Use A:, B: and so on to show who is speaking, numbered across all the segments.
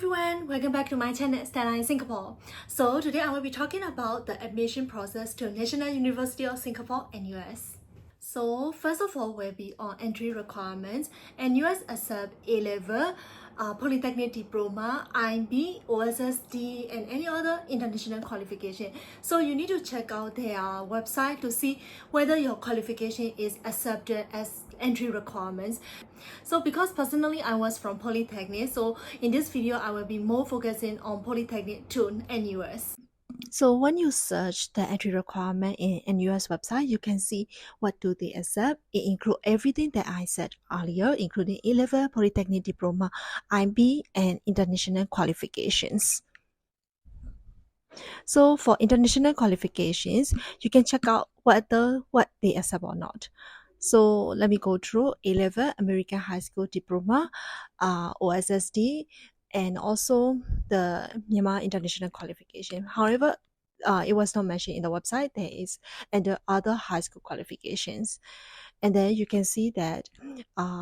A: everyone, welcome back to my channel Stella in Singapore. So today I will be talking about the admission process to National University of Singapore NUS. So first of all, we'll be on entry requirements. NUS accept A-level, Polytechnic Diploma, IB, OSSD, and any other international qualification. So you need to check out their website to see whether your qualification is accepted as entry requirements. So because personally I was from Polytechnic, so in this video I will be more focusing on Polytechnic to NUS. So when you search the entry requirement in NUS website, you can see what do they accept. It includes everything that I said earlier, including A-level, Polytechnic Diploma, IB, and international qualifications. So for international qualifications, you can check out what they accept or not. So let me go through A-level, American High School Diploma, OSSD, and also the Myanmar International Qualification. However, it was not mentioned in the website. There is and the other high school qualifications. And then you can see that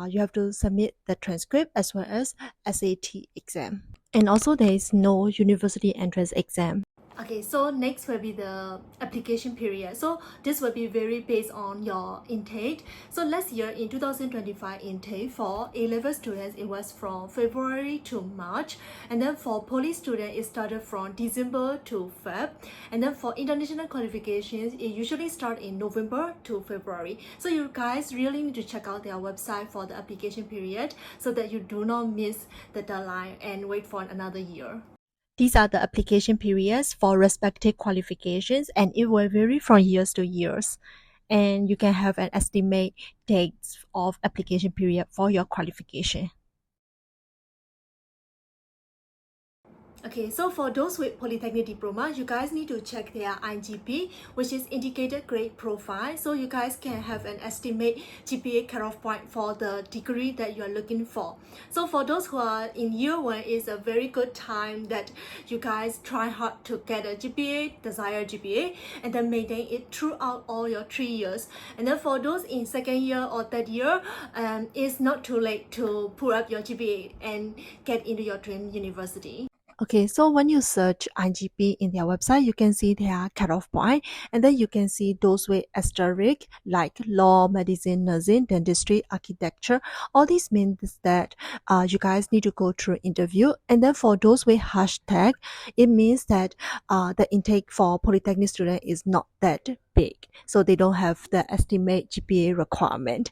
A: you have to submit the transcript as well as SAT exam. And also there is no university entrance exam. Okay, so next will be the application period. So this will be very based on your intake. So last year in 2025 intake for A-level students, it was from February to March. And then for poly students, it started from December to Feb. And then for international qualifications, it usually starts in November to February. So you guys really need to check out their website for the application period so that you do not miss the deadline and wait for another year. These are the application periods for respective qualifications, and it will vary from years to years. And you can have an estimate dates of application period for your qualification. Okay, so for those with Polytechnic Diploma, you guys need to check their IGP, which is Indicated Grade Profile, so you guys can have an estimate GPA cutoff point for the degree that you are looking for. So for those who are in year 1, it's a very good time that you guys try hard to get a GPA, desired GPA, and then maintain it throughout all your 3 years. And then for those in second year or third year, it's not too late to pull up your GPA and get into your dream university. Okay, so when you search IGP in their website, you can see their cutoff point, and then you can see those with asterisk like law, medicine, nursing, dentistry, architecture. All this means that you guys need to go through interview. And then for those with hashtag, it means that the intake for Polytechnic student is not that big, so they don't have the estimate GPA requirement.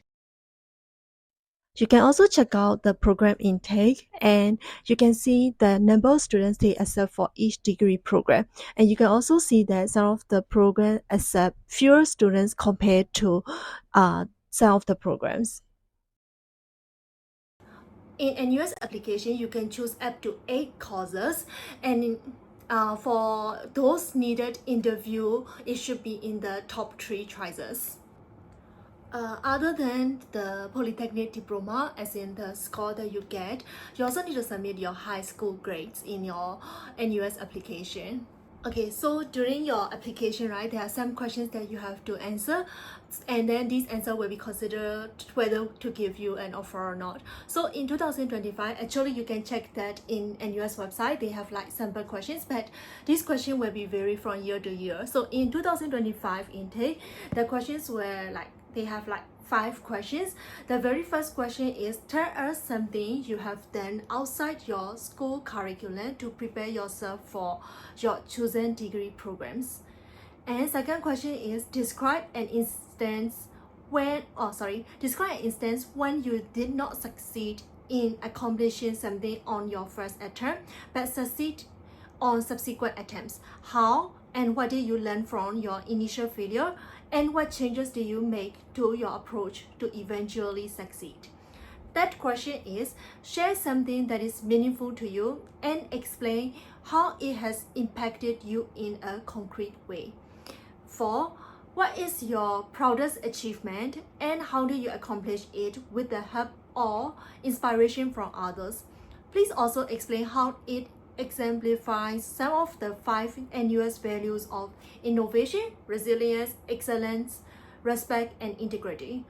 A: You can also check out the program intake, and you can see the number of students they accept for each degree program. And you can also see that some of the programs accept fewer students compared to some of the programs. In NUS application, you can choose up to 8 courses, and for those needed interview, it should be in the top 3 choices. Other than the Polytechnic Diploma, as in the score that you get, you also need to submit your high school grades in your NUS application. Okay, so during your application, right, there are some questions that you have to answer, and then these answers will be considered whether to give you an offer or not. So in 2025, actually you can check that in NUS website, they have like sample questions, but this question will be vary from year to year. So in 2025 intake, the questions were like, they have like 5 questions. The very first question is, tell us something you have done outside your school curriculum to prepare yourself for your chosen degree programs. And second question is, describe an instance when you did not succeed in accomplishing something on your first attempt but succeed on subsequent attempts. How and what did you learn from your initial failure, and what changes did you make to your approach to eventually succeed? That question is, share something that is meaningful to you and explain how it has impacted you in a concrete way. 4. What is your proudest achievement and how do you accomplish it with the help or inspiration from others? Please also explain how it exemplifies some of the 5 NUS values of innovation, resilience, excellence, respect, and integrity.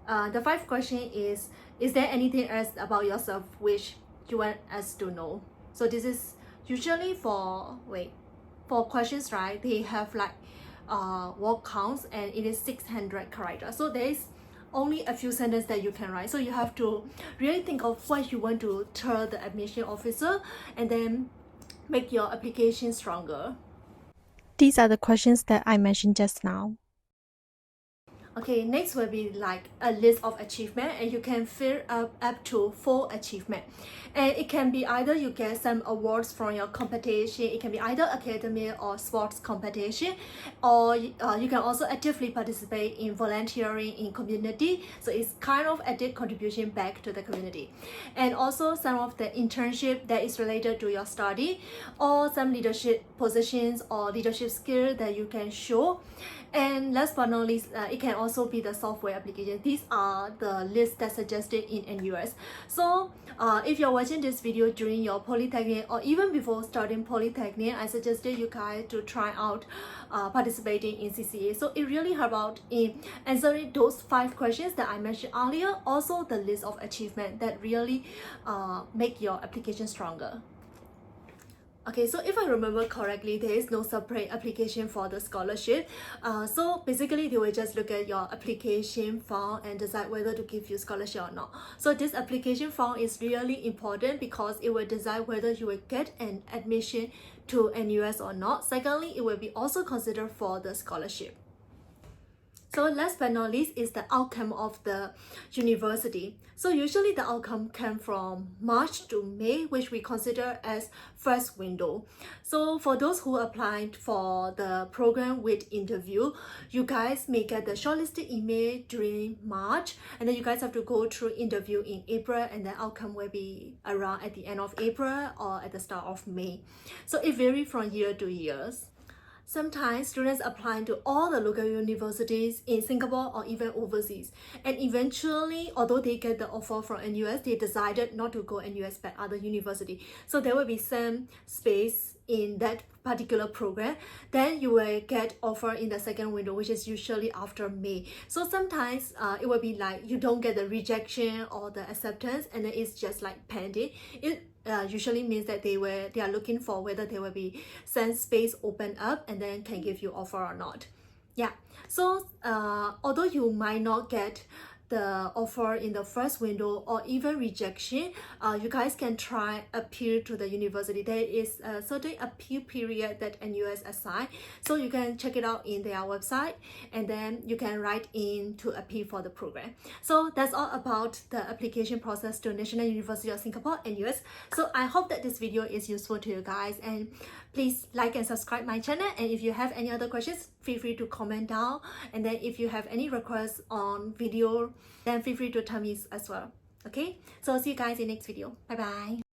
A: The 5th question is there anything else about yourself which you want us to know? So this is usually for questions, right? They have like word counts, and it is 600 characters. So there is only a few sentences that you can write. So you have to really think of what you want to tell the admission officer, and then make your application stronger. These are the questions that I mentioned just now. Okay, next will be like a list of achievement, and you can fill up to 4 achievement, and it can be either you get some awards from your competition, it can be either academic or sports competition, or you can also actively participate in volunteering in community, so it's kind of active contribution back to the community. And also some of the internship that is related to your study, or some leadership positions or leadership skill that you can show. And last but not least, it can also be the software application. These are the lists that suggested in NUS. So if you're watching this video during your polytechnic or even before starting polytechnic, I suggested you guys to try out participating in CCA. So it really helps out in answering those 5 questions that I mentioned earlier. Also the list of achievement that really make your application stronger. Okay, so if I remember correctly, there is no separate application for the scholarship. So basically, they will just look at your application form and decide whether to give you scholarship or not. So this application form is really important because it will decide whether you will get an admission to NUS or not. Secondly, it will be also considered for the scholarship. So last but not least is the outcome of the university. So usually the outcome came from March to May, which we consider as first window. So for those who applied for the program with interview, you guys may get the shortlisted email during March, and then you guys have to go through interview in April, and the outcome will be around at the end of April or at the start of May. So it varies from year to years. Sometimes students apply to all the local universities in Singapore or even overseas. And eventually, although they get the offer from NUS, they decided not to go NUS but other university. So there will be some space in that particular program. Then you will get offer in the second window, which is usually after May. So sometimes it will be like you don't get the rejection or the acceptance, and then it's just like pending. It usually means that they are looking for whether there will be some space open up and then can give you offer or not. Yeah, so although you might not get the offer in the first window or even rejection, you guys can try appeal to the university. There is a certain appeal period that NUS assign, so you can check it out in their website, and then you can write in to appeal for the program. So that's all about the application process to National University of Singapore, NUS. So I hope that this video is useful to you guys, and please like and subscribe my channel. And if you have any other questions, feel free to comment down, and then if you have any requests on video, then feel free to tell me as well. Okay, so see you guys in next video. Bye bye.